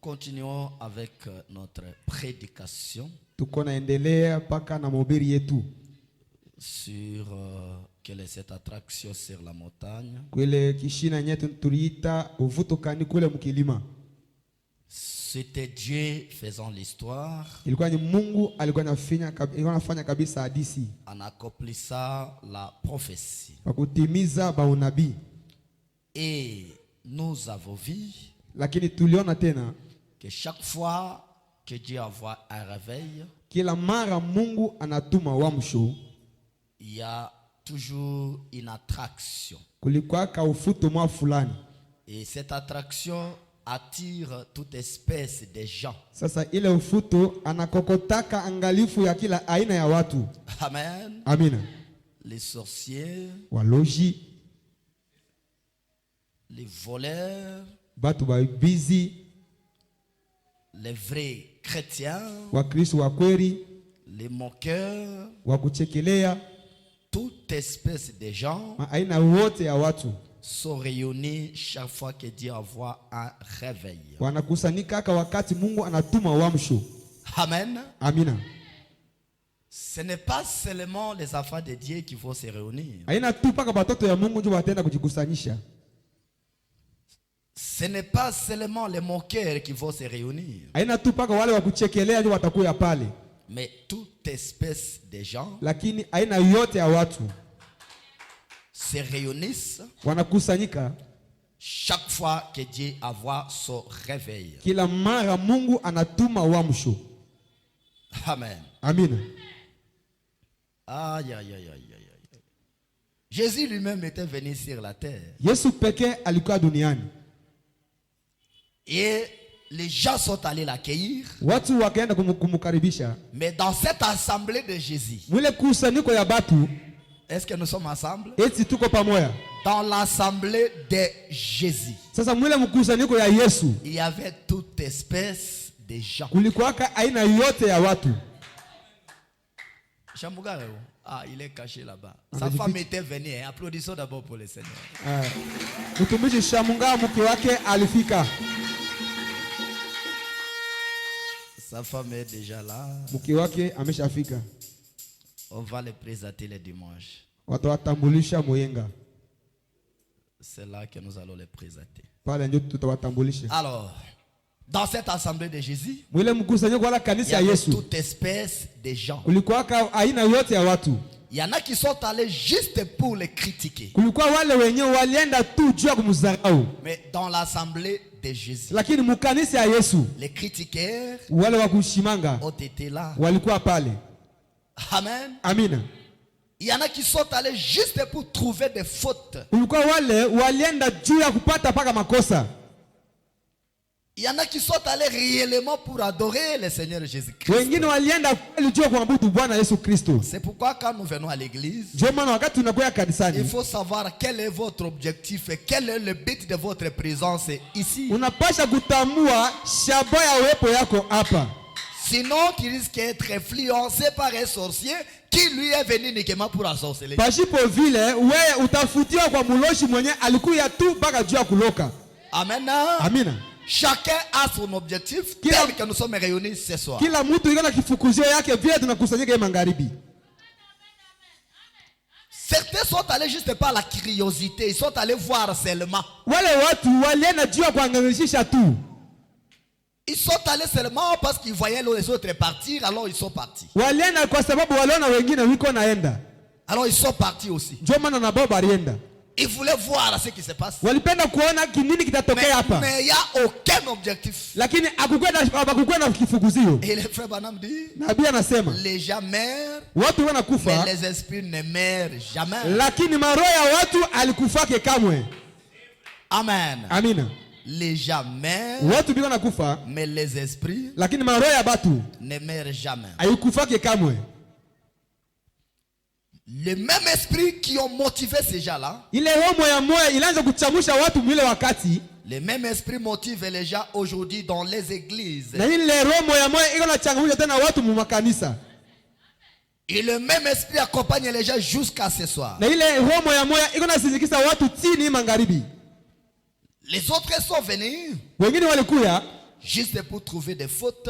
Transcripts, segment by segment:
continuons avec notre prédication sur quelle est cette attraction sur la montagne. C'était Dieu faisant l'histoire en accomplissant la prophétie. Et nous avons vu que chaque fois que Dieu envoie un réveil, il y a toujours une attraction. Et cette attraction attire toute espèce de gens. Amen. Amina. Les sorciers, les voleurs, les vrais chrétiens, les moqueurs, toute espèce de gens sont réunis chaque fois que Dieu envoie un réveil. Amen. Amina. Ce n'est pas seulement les enfants de Dieu qui vont se réunir. Ce n'est pas seulement les moqueurs qui vont se réunir. Mais toute espèce de gens se réunissent chaque fois que Dieu envoie son réveil. Amen. Amen. Aïe, aïe, aïe, aïe, aïe. Jésus lui-même était venu sur la terre. Et les gens sont allés l'accueillir. Mais dans cette assemblée de Jésus, est-ce que nous sommes ensemble? Dans l'assemblée de Jésus, il y avait toute espèce de gens. Ah, il est caché là-bas. Sa femme était venue. Applaudissons d'abord pour le Seigneur. Sa femme est déjà là. On va le présenter le dimanche. C'est là que nous allons le présenter. Alors, dans cette assemblée de Jésus, il y avait toute espèce de gens. Il y en a qui sont allés juste pour les critiquer. Mais dans l'assemblée de Jésus, les critiqueurs ont été là. Amen. Amina. Il y en a qui sont allés juste pour trouver des fautes. Il y en a qui sont allés réellement pour adorer le Seigneur Jésus-Christ. C'est pourquoi quand nous venons à l'église, il faut savoir quel est votre objectif et quel est le but de votre présence ici. Sinon, tu risques d'être influencé par un sorcier qui lui est venu uniquement pour ensorceler. Amen. Amina. Chacun a son objectif tel que nous sommes réunis ce soir. Certains sont allés juste par la curiosité. Ils sont allés voir seulement. Ils sont allés seulement parce qu'ils voyaient les autres partir. Alors ils sont partis. Alors ils sont partis aussi. Ils voulaient voir ce qui se passe. Mais il n'y a aucun objectif. Et le frère Branham dit, les gens meurent, mais les esprits ne meurent jamais. Amen. Amina. Les gens meurent, mais les esprits ne meurent jamais. Le même esprit qui ont motivé ces gens-là, le même esprit motive les gens aujourd'hui dans les églises. Et le même esprit accompagne les gens jusqu'à ce soir. Les autres sont venus Juste pour trouver des fautes.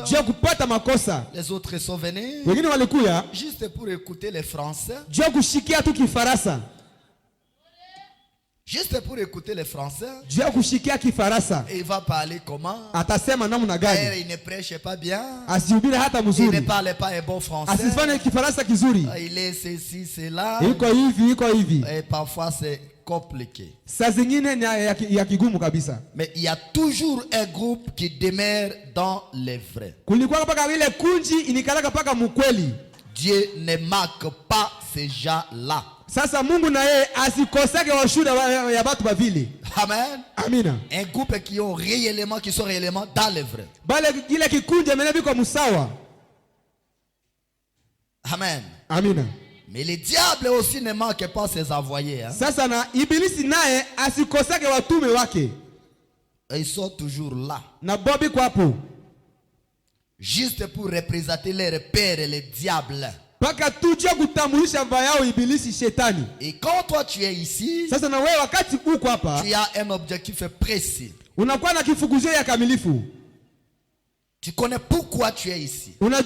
Les autres sont venus. Juste pour écouter les Français. Juste pour écouter les Français. Et il va parler comment? Il ne prêche pas bien. Il ne parle pas un bon français. Il est ceci, cela. Et parfois c'est compliqué. Mais il y a toujours un groupe qui demeure dans les vrais. Dieu ne marque pas ces gens-là. Amen. Amina. Un groupe qui sont réellement dans les vrais. Amen. Amina. Mais le diable aussi ne manque pas ses envoyés. Hein? Ils sont toujours là. Juste pour représenter les pères et les diables. Et quand toi tu es ici, tu as un objectif précis. Tu connais pourquoi tu es ici. Mais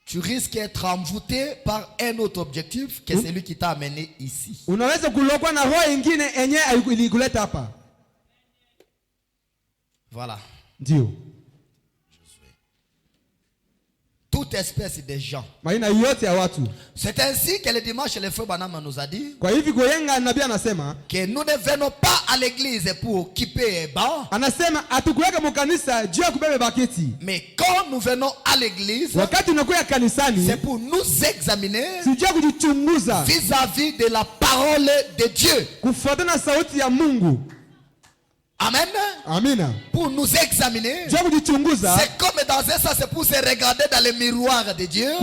tu risques d'être envoûté par un autre objectif que celui qui t'a amené ici. Voilà. Toute espèce de gens. C'est ainsi que le dimanche, le frère Branham nous a dit que nous ne venons pas à l'église pour occuper un banc. Mais quand nous venons à l'église, c'est pour nous examiner vis-à-vis de la parole de Dieu. Amen. Amina. Pour nous examiner. C'est comme dans un sens, c'est pour se regarder dans le miroir de Dieu. Et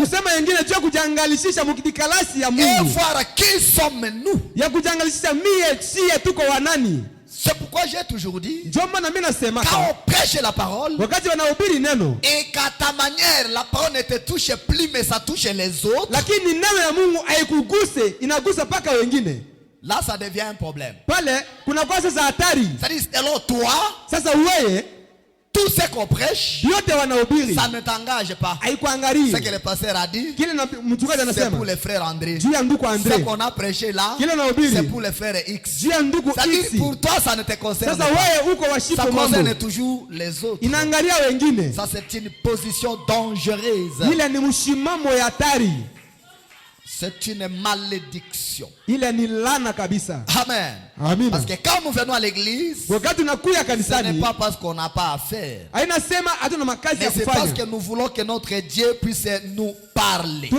voir qui sommes-nous. C'est pourquoi j'ai toujours dit, quand on prêche la parole, et qu'à ta manière, la parole ne te touche plus, mais ça touche les autres. Là, ça devient un problème. C'est-à-dire, selon toi, tout ce qu'on prêche, ça ne t'engage pas. Ce que le pasteur a dit, c'est pour les frères André. Ce qu'on a prêché là, c'est pour les frères X. C'est-à-dire, pour toi, ça ne te concerne pas. Ça concerne toujours les autres. Ça, c'est une position dangereuse. C'est une malédiction. Amen. Amina. Parce que quand nous venons à l'église, ce n'est pas parce qu'on n'a pas à faire. Mais c'est parce que nous voulons que notre Dieu puisse nous parler. Et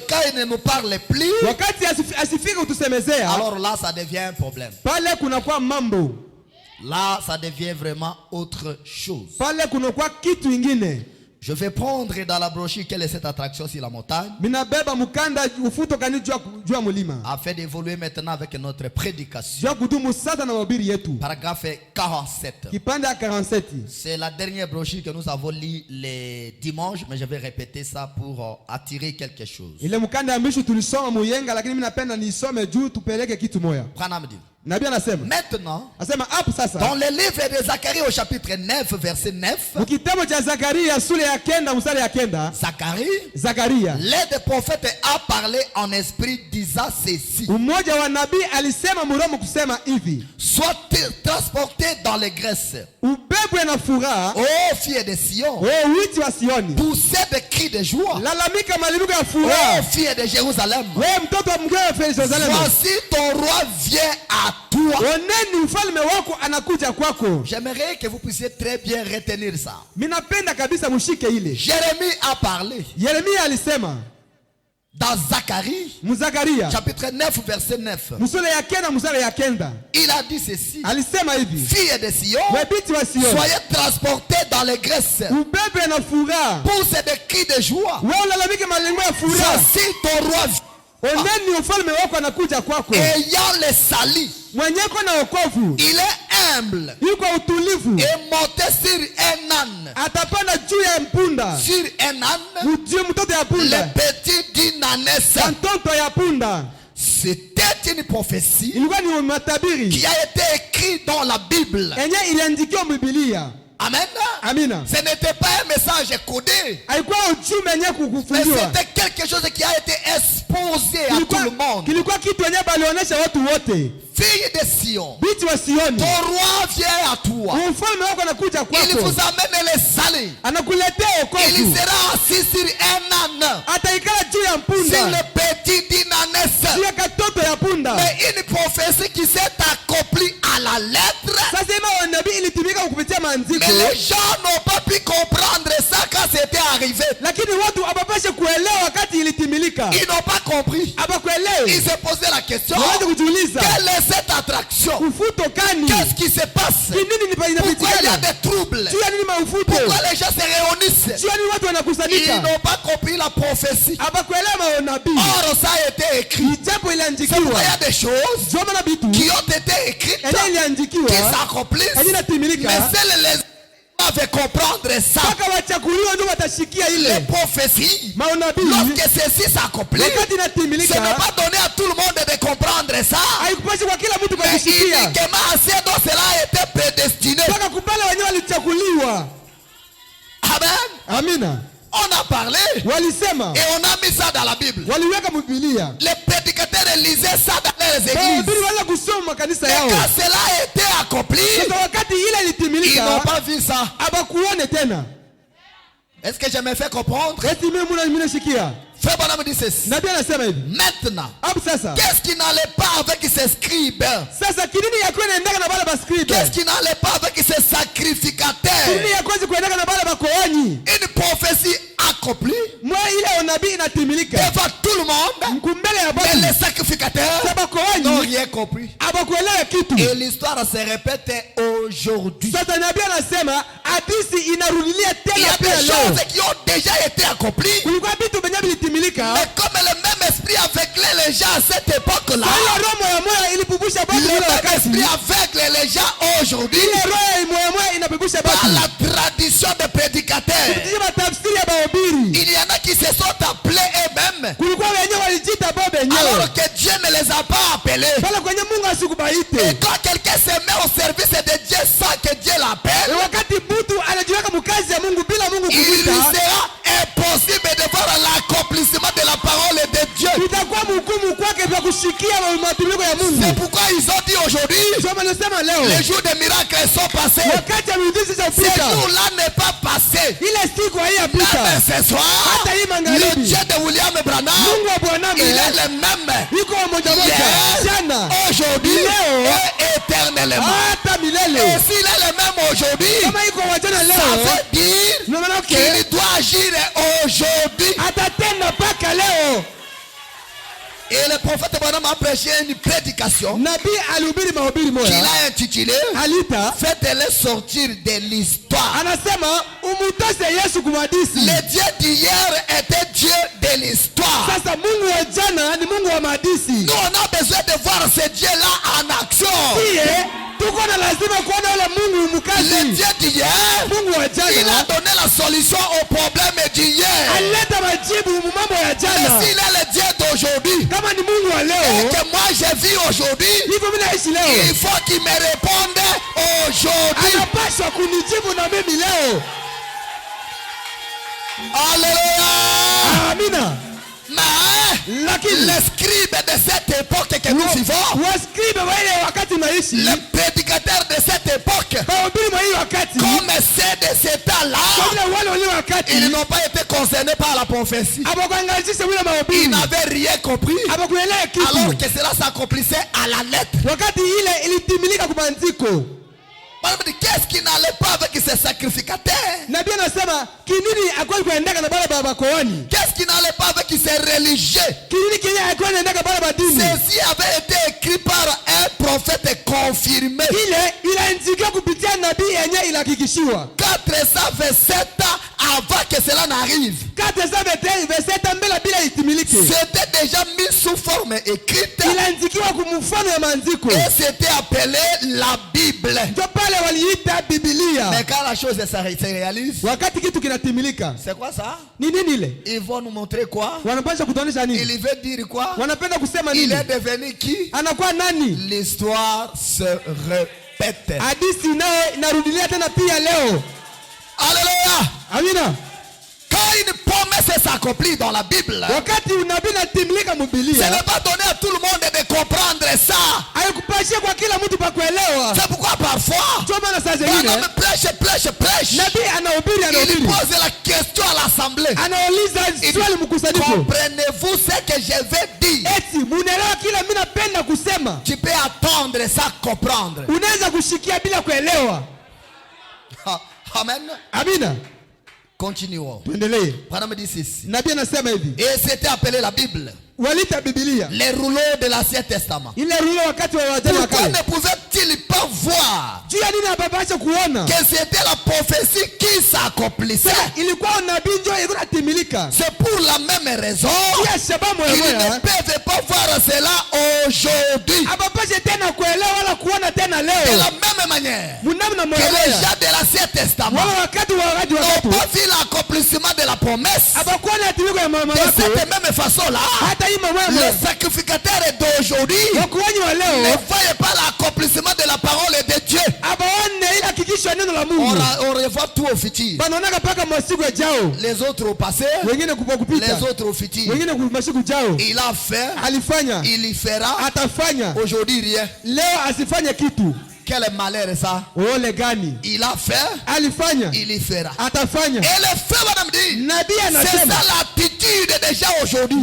quand il ne nous parle plus, alors là, ça devient un problème. Là, ça devient vraiment autre chose. Je vais prendre dans la brochure quelle est cette attraction sur la montagne. Afin d'évoluer maintenant avec notre prédication. Paragraphe 47. C'est la dernière brochure que nous avons lue les dimanches, mais je vais répéter ça pour attirer quelque chose. Maintenant, dans le livre de Zacharie au chapitre 9, verset 9, Zacharie, l'un des prophètes a parlé en esprit disant ceci: sois transporté dans les graisses, ô filles de Sion, poussez des cris de joie, ô filles de Jérusalem, voici ton roi vient à toi. J'aimerais que vous puissiez très bien retenir ça. Jérémie a parlé dans Zacharie chapitre 9 verset 9. Il a dit ceci: filles de Sion, soyez transportés dans les graisses, poussez des cris de joie, voici ton roi vient. Ayant les salis, il est humble et monté sur un âne. Sur un âne, le petit d'une ânesse. C'était C'était une prophétie qui a été écrite dans la Bible. Amen. Amina. Ce n'était pas un message codé. Mais c'était quelque chose qui a été exposé à tout le monde. Fille de Sion, ton roi vient à toi. Il vous amène les salés. Il sera assis sur un âne, sur le petit d'une ânesse. Mais une prophétie qui s'est accomplie à la lettre. Mais les gens n'ont pas pu comprendre ça quand c'était arrivé. Ils n'ont pas compris. Ils se posaient la question, quelle est cette attraction? Qu'est-ce qui se passe? Pourquoi il y a des troubles? Pourquoi les gens se réunissent? Ils n'ont pas compris la prophétie. Or ça a été écrit. C'est pourquoi il y a des choses qui ont été écrites, qui s'accomplissent, mais seuls les avaient comprendre ça. Les prophéties, lorsque ceci s'accomplit, ce n'est pas donné à tout le monde de comprendre ça. Mais uniquement à ceux dont cela a été prédestiné. Amen. Amina. On a parlé et on a mis ça dans la Bible. Les prédicateurs lisaient ça dans les églises. Mais quand cela a été accompli, ils n'ont pas vu ça. Est-ce que je me fais comprendre? Frère Branham dit ceci. Maintenant, qu'est-ce qui n'allait pas avec ces scribes? Qu'est-ce qui n'allait pas avec ces sacrificateurs? Une prophétie accomplie devant tout le monde, mais les sacrificateurs n'ont rien compris. Et l'histoire se répète aujourd'hui. Il y a des choses qui ont déjà été accomplies. Mais comme le même esprit aveuglait les gens à cette époque-là, le même esprit aveugle les gens aujourd'hui par la tradition des prédicateurs. Il y en a qui se sont appelés eux-mêmes alors que Dieu ne les a pas appelés. Et quand quelqu'un se met au service de Dieu sans que Dieu l'appelle, il sera impossible de voir l'accomplissement de la parole de Dieu. C'est pourquoi ils ont dit aujourd'hui, les jours des miracles sont passés. Ces jours-là n'est pas passé. Même ce soir, le Dieu de William Branham, il est le même hier, aujourd'hui et éternellement. Et s'il est le même aujourd'hui, ça veut dire qu'il doit agir aujourd'hui. Et le prophète Branham a prêché une prédication qu'il a intitulée Faites-les sortir de l'histoire. Le Dieu d'hier était Dieu de l'histoire. Nous on a besoin de voir ce Dieu-là en action. Le Dieu d'hier, il a donné la solution au problème d'hier. Mais s'il est le Dieu d'aujourd'hui et que moi je vis aujourd'hui, il faut qu'il me réponde aujourd'hui. Alléluia. Les scribes de cette époque que nous vivons, les prédicateurs de cette époque, comme ceux de ce temps-là, ils n'ont pas été concernés par la prophétie. Ils n'avaient rien compris alors que cela s'accomplissait à la lettre. Qu'est-ce qui n'allait pas avec ces sacrificateurs? Qu'est-ce qui n'allait pas avec ces religieux? Ceci avait été écrit par un prophète confirmé. 427 ans avant que cela n'arrive. C'était déjà mis sous forme écrite. Et c'était appelé la Bible. Mais quand la chose se réalise, c'est quoi ça? Ils vont nous montrer quoi? Il veut dire quoi? Il est devenu qui? L'histoire se répète. Alléluia. Amina. Quand une promesse s'accomplit dans la Bible, ce n'est pas donné à tout le monde de comprendre ça. C'est pourquoi parfois, quand on prêche, il pose la question à l'assemblée. Comprenez-vous ce que je vais dire? Tu peux attendre ça, comprendre. Amen. Amina. Continuons. Et c'était appelé la Bible. Les rouleaux de l'Ancien Testament. Pourquoi ne pouvait-il pas voir que c'était la prophétie qui s'accomplissait? C'est pour la même raison qu'ils ne peuvent pas voir cela aujourd'hui. De la même manière que les gens de l'Ancien Testament n'ont pas vu l'accomplissement de la promesse, de cette même façon-là, les sacrificateurs d'aujourd'hui ne voient pas l'accomplissement de la parole de Dieu. On revoit tout au futur. Les autres au passé, les autres au futur. Il a fait, il y fera, aujourd'hui rien. Quel malheur ça? Il a fait, il y fera. Et le fait, madame dit, c'est ça l'attitude des gens aujourd'hui.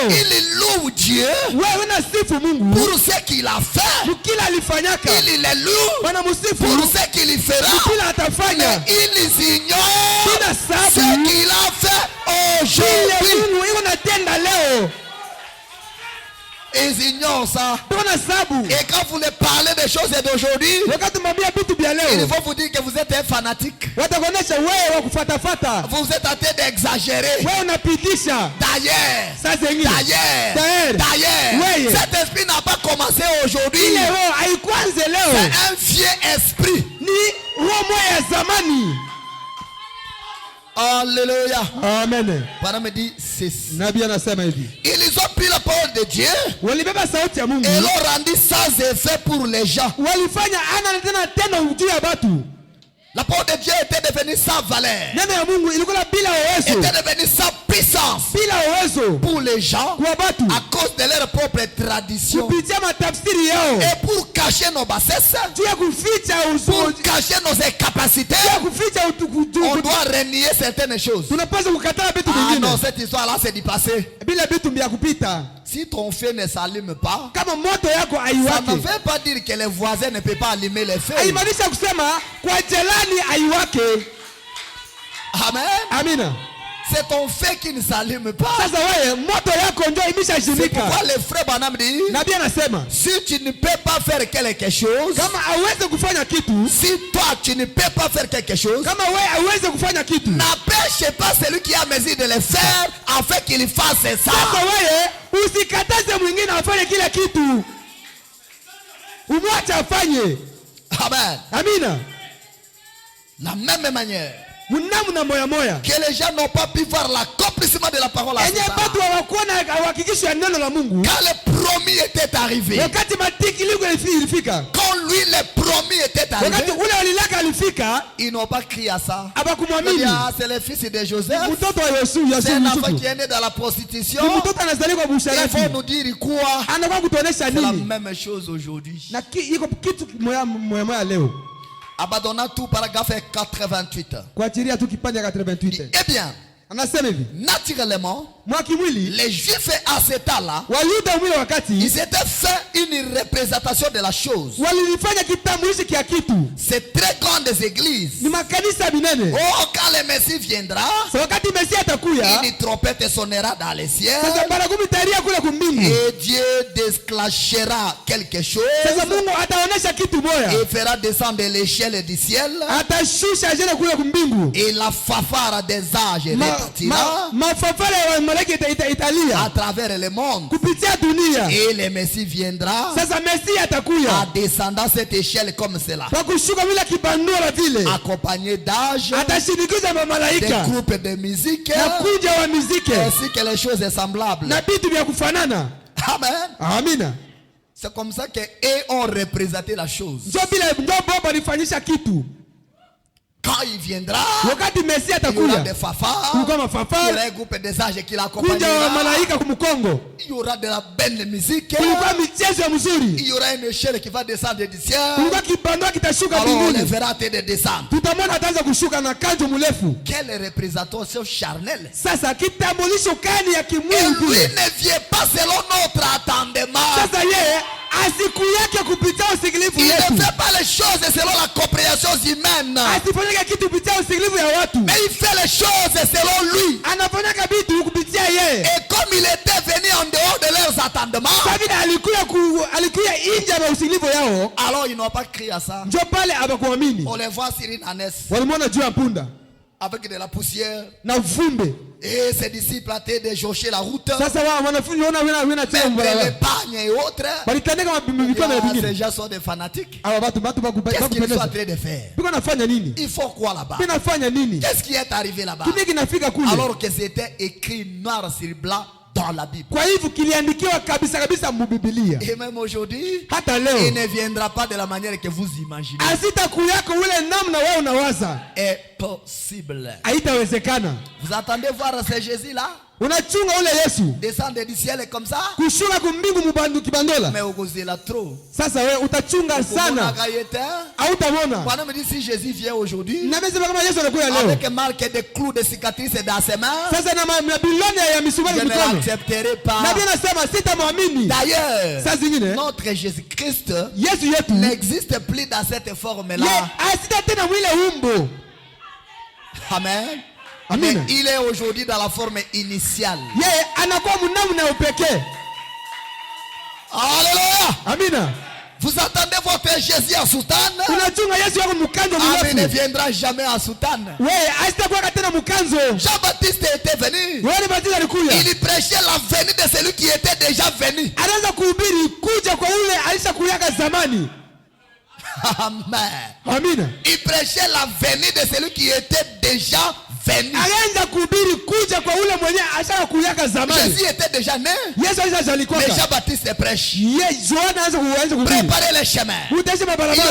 Il loue Dieu pour ce qu'il a fait. Il le loue pour ce qu'il y fera. Mais il ignore ce qu'il a fait aujourd'hui. Ils ignorent ça. Et quand vous les parlez des choses d'aujourd'hui, il faut vous dire que vous êtes un fanatique. Vous êtes en train d'exagérer. D'ailleurs, cet esprit n'a pas commencé aujourd'hui. C'est un vieux esprit. Alléluia. Amen. Madame me dit ceci. Ils ont pris la parole de Dieu et l'ont rendu sans effet pour les gens. La parole de Dieu était devenue sans valeur. Était devenue sans puissance pour les gens à cause de leur propre tradition. Et pour cacher nos bassesses, pour cacher nos incapacités, on doit renier certaines choses. Ah non, cette histoire-là c'est du passé. Si ton feu ne s'allume pas, ça ne veut pas dire que les voisins ne peuvent pas allumer les feux. Amen. Amina. C'est ton feu qui ne s'allume pas. C'est pourquoi le frère Branham dit, si tu ne peux pas faire quelque chose, si toi tu ne peux pas faire quelque chose, n'empêche pas celui qui a mesure de le faire afin qu'il fasse ça. Amen. Amina. La même manière que les gens n'ont pas pu voir l'accomplissement de la parole à Satan. Quand le promis était arrivé, quand lui le promis était arrivé, ils n'ont pas crié à ça. C'est le fils de Joseph, c'est un enfant qui est né dans la prostitution. Il faut nous dire quoi? C'est la même chose aujourd'hui. Abandonnant tout, paragraphe 88. Eh bien, naturellement, les Juifs à ce temps-là, ils étaient fait une représentation de la chose. Ces très grandes églises. Oh, quand le Messie viendra, une trompette sonnera dans les cieux. Et Dieu déclenchera quelque chose. Il fera descendre l'échelle du ciel. Et la fanfare des âges repartira à travers le monde. Et le Messie viendra en descendant cette échelle comme cela, accompagné d'âges, des groupes de musique, ainsi que les choses semblables. Amen. Amina. C'est comme ça qu'ils ont représenté la chose. Quand il viendra, il y aura des fanfares, il y aura un groupe des âges qui l'accompagnera, il y aura de la belle musique, il y aura une échelle qui va descendre du ciel. Alors on les verra de descendre. Quelle représentation charnelle. Et lui ne vient pas selon notre attendement. Il ne fait pas les choses selon la compréhension humaine, mais il fait les choses selon lui. Et comme il était venu en dehors de leurs attendements, alors ils n'ont pas crié à ça. On les voit sur une ânesse avec de la poussière. Et ses disciples étaient déjocher la route. Même les pagnes et autres. Ces gens sont des fanatiques. Qu'est-ce qu'ils sont en train de faire? Il faut quoi là-bas? Qu'est-ce qui est arrivé là-bas? Alors que c'était écrit noir sur blanc dans la Bible. Et même aujourd'hui, il ne viendra pas de la manière que vous imaginez. Impossible. Vous attendez voir ce Jésus là descendre du ciel comme ça, mais au cause de la trop. Pendant me dit si Jésus vient aujourd'hui avec un marque de clous, de cicatrices dans ses mains, je ne l'accepterai pas. D'ailleurs, notre Jésus-Christ n'existe plus dans cette forme-là. Amen. Mais il est aujourd'hui dans la forme initiale. Alléluia. Amina. Vous attendez votre Jésus en soutane? Il ne viendra jamais en soutane. Jean-Baptiste était venu. Il prêchait la venue de celui qui était déjà venu. Amen. Il prêchait la venue de celui qui était déjà venu. Jésus était déjà né. Mais Jean-Baptiste prêche. Préparez les chemins. Il y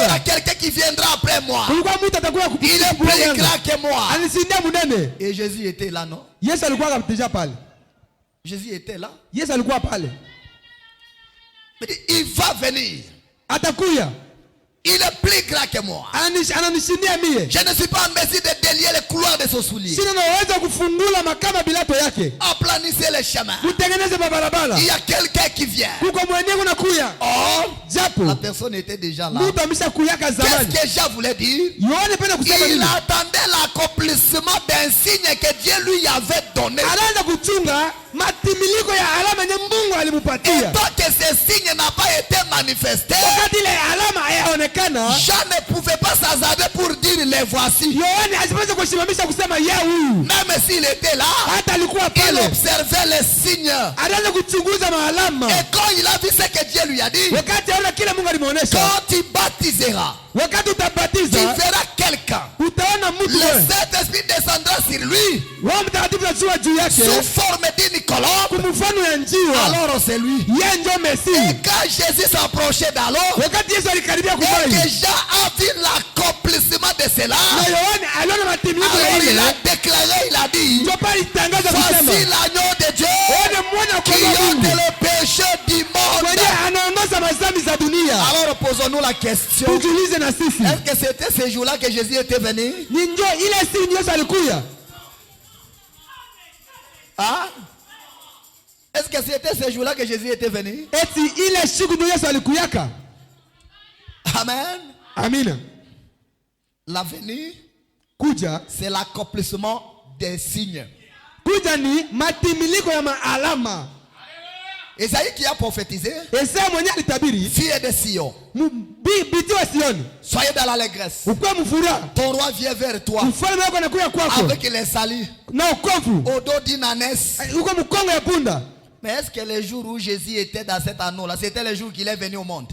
aura quelqu'un qui viendra après moi. Il est plus grand que moi. Et Jésus était là, non? Jésus était là. Il va venir. Il est plus grand que moi. Je ne suis pas en mesure de délier les couloirs de son soulier. Aplanissez les chemins. Il y a quelqu'un qui vient. Or, la personne était déjà là. Qu'est-ce que Jean voulait dire? Il attendait l'accomplissement d'un signe que Dieu lui avait donné. Et tant que ce signe n'a pas été manifesté, Jean ne pouvait pas s'hasarder pour dire les voici. Même s'il était là, il observait les signes. Et quand il a vu ce que Dieu lui a dit, quand tu baptiseras, tu verras quelqu'un. Le Saint-Esprit descendra sur lui sous forme d'une colombe. Alors c'est lui. Et quand Jésus s'approchait d'alors, et que Jean a vu l'accomplissement de cela, alors il a déclaré, il a dit, voici l'agneau de Dieu qui ôte le péché du monde. Alors posons-nous la question, est-ce que c'était ce jour-là que Jésus était venu? Hein? Est-ce que c'était ce jour-là que Jésus était venu? Amen. Amina. La venue, c'est l'accomplissement des signes. Esaïe qui a prophétisé. Fille de Sion. Soyez dans l'allégresse. Ton roi vient vers toi. Avec les salis. Au dos d'une ânesse. Mais est-ce que les jours où Jésus était dans cet anneau-là, c'était les jours qu'il est venu au monde?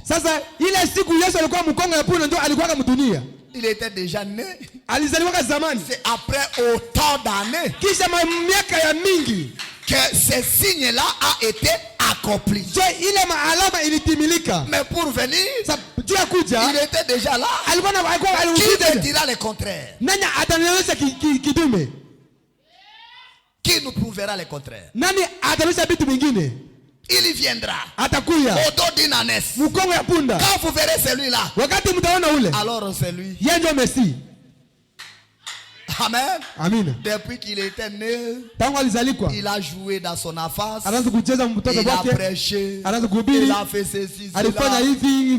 Il était déjà né. C'est après autant d'années que ce signe-là a été accompli. Mais pour venir, il était déjà là. Qui me dira le contraire? Qui nous prouvera le contraire? Il viendra au dos d'une ânesse. Quand vous verrez celui-là, alors c'est lui. Amen. Amen. Depuis qu'il était né, il a joué dans son affaire. Il a prêché. Il a fait ceci, cela.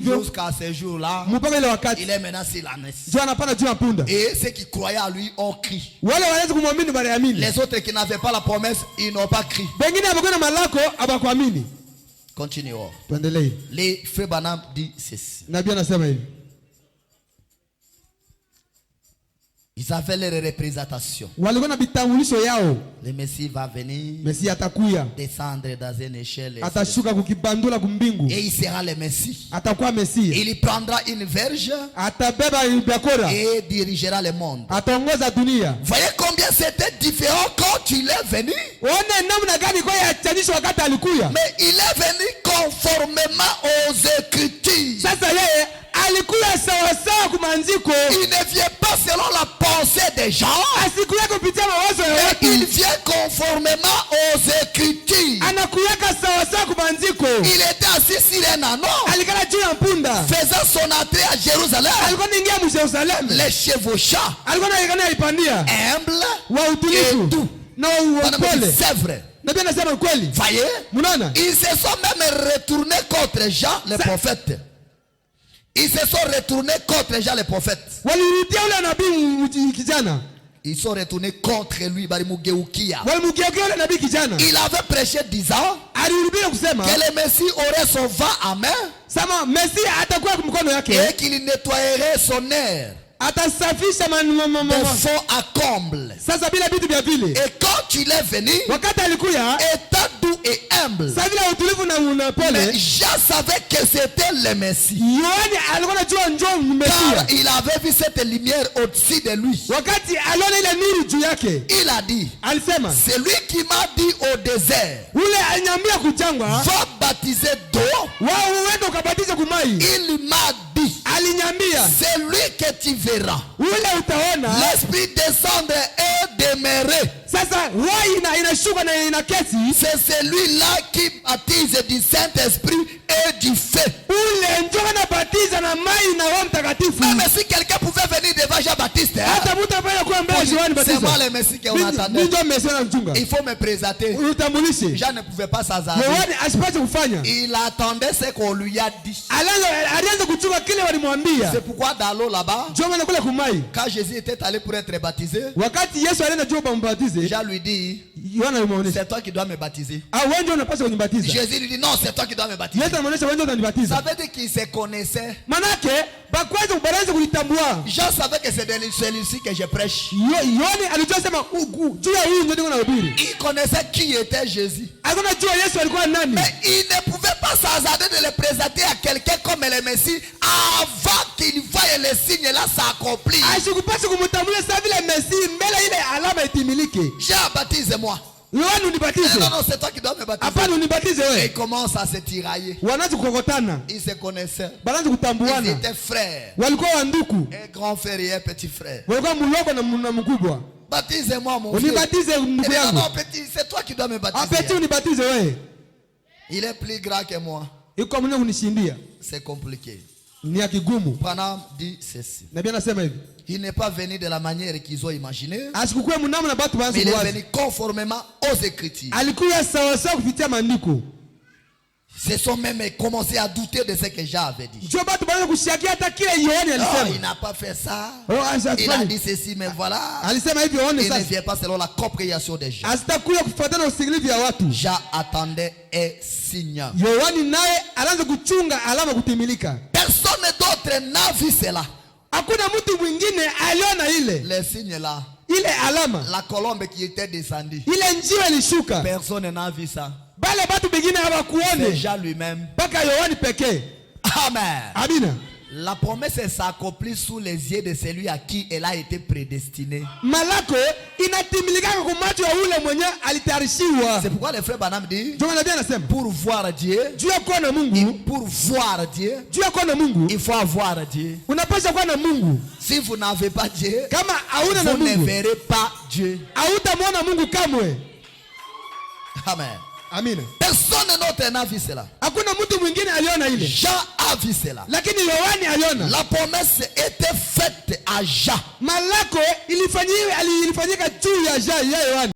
Jusqu'à ce jour-là, il est maintenant sur l'ânesse. Et ceux qui croyaient à lui ont crié. Les autres qui n'avaient pas la promesse, ils n'ont pas crié. Continuons. Les frères Branham dit ceci. Ils avaient leur représentation. Le Messie va venir, descendre dans une échelle, et il sera le Messie. Il prendra une verge et dirigera le monde. Voyez combien c'était différent quand il est venu. Mais il est venu conformément aux Écritures. Il ne vient pas selon la pensée des gens, mais il vient conformément aux Écritures. Il était assis sur un anneau, faisant son entrée à Jérusalem, les chevauchants, humble et doux. C'est vrai. Voyez, ils se sont même retournés contre Jean le prophète. Ils se sont retournés contre Jean le prophète. Ils sont retournés contre lui. Il avait prêché disant que le Messie aurait son vent à main et qu'il nettoyerait son air de fond à comble. Et quand il est venu, étant doux et humble, mais Jean savait que c'était le Messie, car il avait vu cette lumière au-dessus de lui. Il a dit, c'est lui qui m'a dit au désert, va baptiser d'eau. Il m'a dit, c'est lui que tu verras l'Esprit descendre et demeurer. C'est celui-là qui baptise du Saint-Esprit et du feu. Même si quelqu'un pouvait venir devant Jean-Baptiste, c'est moi le Messie qu'on attendait. Il faut me présenter. Jean ne pouvait pas s'hasarder. Il attendait ce qu'on lui a dit. C'est pourquoi dans l'eau là-bas, quand Jésus était allé pour être baptisé, Jean lui dit, c'est toi qui dois me batiser. Jésus lui dit, non, c'est toi qui dois me baptiser. Ça veut dire qu'il se connaissait. Jean savait que c'est de celui-ci que je prêche. Il connaissait qui était Jésus. Mais il ne pouvait pas s'hasarder de le présenter à quelqu'un comme le Messie avant qu'il voie le signe là s'accomplir. Jean, baptise-moi. Non, c'est toi qui dois me baptiser. Et il commence à se tirailler. Ils se connaissaient. Ils étaient frères. Un grand frère et un petit frère. Baptise-moi, mon frère. Non, petit, c'est toi qui dois me baptiser. Il est plus grand que moi. C'est compliqué. Branham dit ceci. Il n'est pas venu de la manière qu'ils ont imaginé, mais il est venu conformément aux Écritures. Se sont même commencé à douter de ce que Jean avait dit. Oh, il n'a pas fait ça. Il a dit ceci, mais voilà. Il ne vient pas selon la compréhension des gens. Jean attendait un signe. Personne d'autre n'a vu cela. Les signes là. La colombe qui était descendue. Personne n'a vu ça. C'est Jean lui-même. Amen. La promesse s'accomplit sous les yeux de celui à qui elle a été prédestinée. C'est pourquoi le frère Branham dit, pour voir Dieu, il faut avoir Dieu. Si vous n'avez pas Dieu, vous ne verrez pas Dieu. Amen. Amen. Personne d'autre n'a vu cela. Jean a vu cela. La promesse était faite à Jean.